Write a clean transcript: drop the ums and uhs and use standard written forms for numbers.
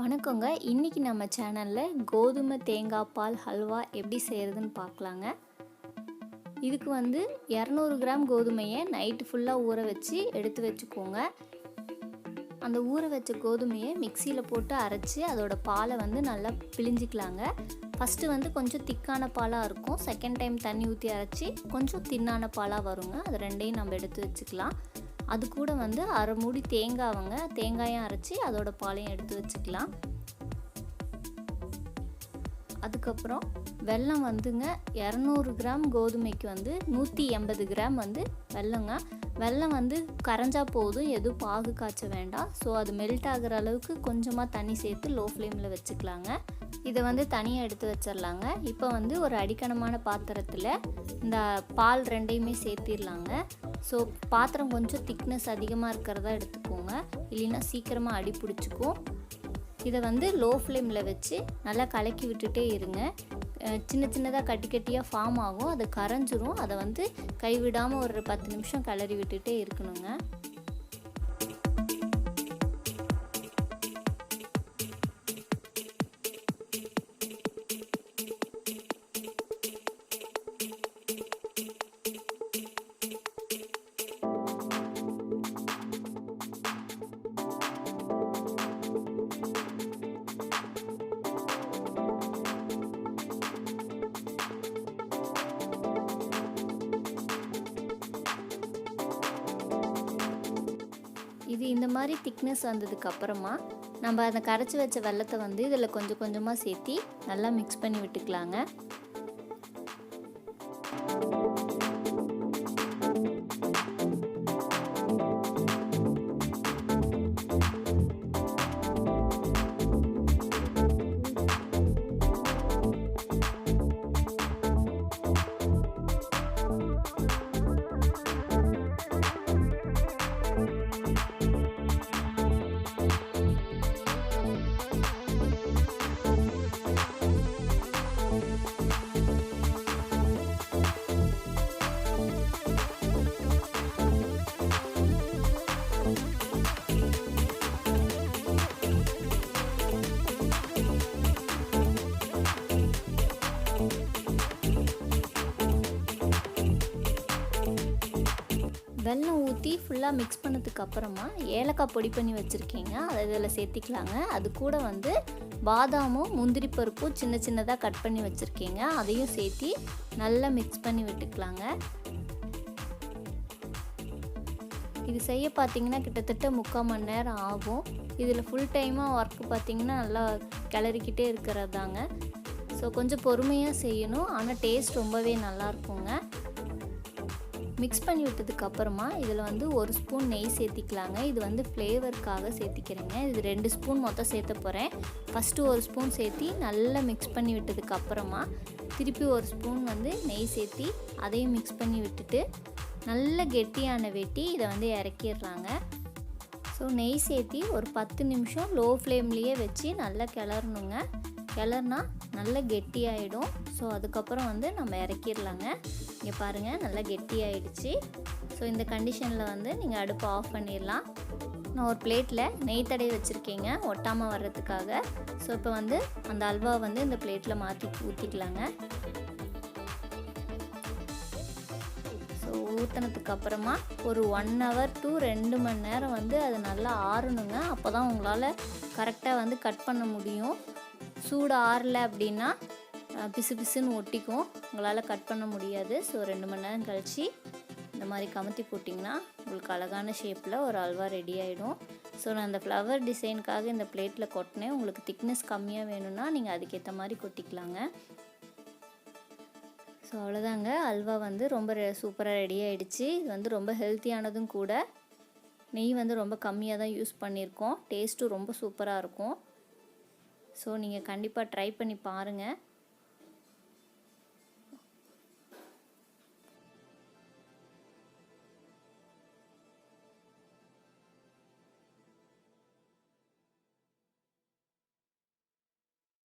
வணக்கங்க. இன்றைக்கி நம்ம சேனலில் கோதுமை தேங்காய் பால் ஹல்வா எப்படி செய்கிறதுன்னு பார்க்கலாங்க. இதுக்கு 200 கிராம் கோதுமையை நைட்டு ஃபுல்லாக ஊற வச்சு எடுத்து வச்சுக்கோங்க. அந்த ஊற வச்ச கோதுமையை மிக்சியில் போட்டு அரைச்சி அதோட பாலை நல்லா பிழிஞ்சிக்கலாங்க. ஃபஸ்ட்டு கொஞ்சம் திக்கான பாலாக இருக்கும். செகண்ட் டைம் தண்ணி ஊற்றி அரைச்சி கொஞ்சம் தின்னான பாலாக வருங்க. அது ரெண்டையும் நம்ம எடுத்து வச்சுக்கலாம். அது கூட அரை மூடி தேங்காயும் அரைச்சி அதோட பாலையும் எடுத்து வச்சுக்கலாம். அதுக்கப்புறம் வெல்லம் 200 கிராம் கோதுமைக்கு 180 கிராம் வெல்லங்க. வெல்லம் கரைஞ்சா போதும், எதுவும் பாகு காய்ச்ச வேண்டாம். ஸோ அது மெல்ட் ஆகிற அளவுக்கு கொஞ்சமாக தண்ணி சேர்த்து லோ ஃப்ளேமில் வச்சுக்கலாங்க. இதை தனியாக எடுத்து வச்சிடலாங்க. இப்போ ஒரு அடிக்கனமான பாத்திரத்தில் இந்த பால் ரெண்டையுமே சேர்த்திடலாங்க. ஸோ பாத்திரம் கொஞ்சம் திக்னஸ் அதிகமாக இருக்கிறதா எடுத்துக்கோங்க, இல்லைன்னா சீக்கிரமாக அடி பிடிச்சிக்கும். இதை லோ ஃப்ளேமில் வச்சு நல்லா கலக்கி விட்டுட்டே இருங்க. சின்ன சின்னதாக கட்டி கட்டியாக ஃபார்ம் ஆகும், அது கரைஞ்சிரும். அதை கைவிடாமல் ஒரு 10 நிமிஷம் கிளறி விட்டுட்டே இருக்கணுங்க. இது இந்த மாதிரி திக்னஸ் வந்ததுக்கப்புறமா நம்ம அதை கரைச்சி வச்ச வெல்லத்தை இதில் கொஞ்சம் கொஞ்சமாக சேர்த்தி நல்லா மிக்ஸ் பண்ணி விட்டுக்கலாங்க. வெல்லம் ஊற்றி ஃபுல்லாக மிக்ஸ் பண்ணதுக்கப்புறமா ஏலக்காய் பொடி பண்ணி வச்சுருக்கீங்க, அதை இதில் சேர்த்திக்கலாங்க. அது கூட பாதாமும் முந்திரி பருப்பும் சின்ன சின்னதாக கட் பண்ணி வச்சுருக்கீங்க, அதையும் சேர்த்தி நல்லா மிக்ஸ் பண்ணி விட்டுக்கலாங்க. இது செய்ய பார்த்திங்கன்னா கிட்டத்தட்ட 3/4 மணி நேரம் ஆகும். இதில் ஃபுல் டைமாக ஒர்க்கு பார்த்திங்கன்னா நல்லா கிளறிக்கிட்டே இருக்கிறது தாங்க. ஸோ கொஞ்சம் பொறுமையாக செய்யணும், ஆனால் டேஸ்ட் ரொம்பவே நல்லாயிருக்குங்க. மிக்ஸ் பண்ணி விட்டதுக்கப்புறமா இதில் 1 ஸ்பூன் நெய் சேர்த்திக்கலாங்க. இது ஃப்ளேவருக்காக சேர்த்திக்கிறேங்க. இது 2 ஸ்பூன் மொத்தம் சேர்த்த போகிறேன். ஃபஸ்ட்டு 1 ஸ்பூன் சேர்த்தி நல்லா மிக்ஸ் பண்ணி விட்டதுக்கப்புறமா திருப்பி 1 ஸ்பூன் நெய் சேர்த்தி அதையும் மிக்ஸ் பண்ணி விட்டுட்டு நல்ல கெட்டியான வெட்டி இதை இறக்கிடுறாங்க. ஸோ நெய் சேர்த்தி ஒரு 10 நிமிஷம் லோ ஃப்ளேம்லேயே வச்சு நல்லா கிளறணுங்க. கிளறுனா நல்லா கெட்டியாயிடும். ஸோ அதுக்கப்புறம் நம்ம இறக்கிடலாங்க. இங்கே பாருங்கள், நல்லா கெட்டியாயிடுச்சு. ஸோ இந்த கண்டிஷனில் நீங்கள் அடுப்பை ஆஃப் பண்ணிடலாம். நான் ஒரு பிளேட்டில் நெய் தடவி வச்சுருக்கேங்க, ஒட்டாமல் வர்றதுக்காக. ஸோ இப்போ அந்த அல்வா இந்த பிளேட்டில் மாற்றி ஊற்றிக்கலாங்க. ஸோ ஊற்றினதுக்கப்புறமா ஒரு 1 ஹவர் to 2 மணி நேரம் அது நல்லா ஆறணுங்க. அப்போ தான் உங்களால் கரெக்டாக கட் பண்ண முடியும். சூடு ஆறல அப்படின்னா பிசு பிசுன்னு ஒட்டிக்கும், உங்களால் கட் பண்ண முடியாது. ஸோ 2 மணி நேரம் கழித்து இந்த மாதிரி கமுத்தி போட்டிங்கன்னா உங்களுக்கு அழகான ஷேப்பில் ஒரு அல்வா ரெடி ஆகிடும். ஸோ நான் அந்த ஃப்ளவர் டிசைனுக்காக இந்த பிளேட்டில் கொட்டினேன். உங்களுக்கு திக்னஸ் கம்மியாக வேணும்னா நீங்கள் அதுக்கேற்ற மாதிரி கொட்டிக்கலாங்க. ஸோ அவ்வளோதாங்க, அல்வா ரொம்ப சூப்பராக ரெடி ஆகிடுச்சு. இது ரொம்ப ஹெல்த்தியானதும் கூட. நெய் ரொம்ப கம்மியாக தான் யூஸ் பண்ணியிருக்கோம். டேஸ்ட்டும் ரொம்ப சூப்பராக இருக்கும். ஸோ நீங்கள் கண்டிப்பாக ட்ரை பண்ணி பாருங்கள்.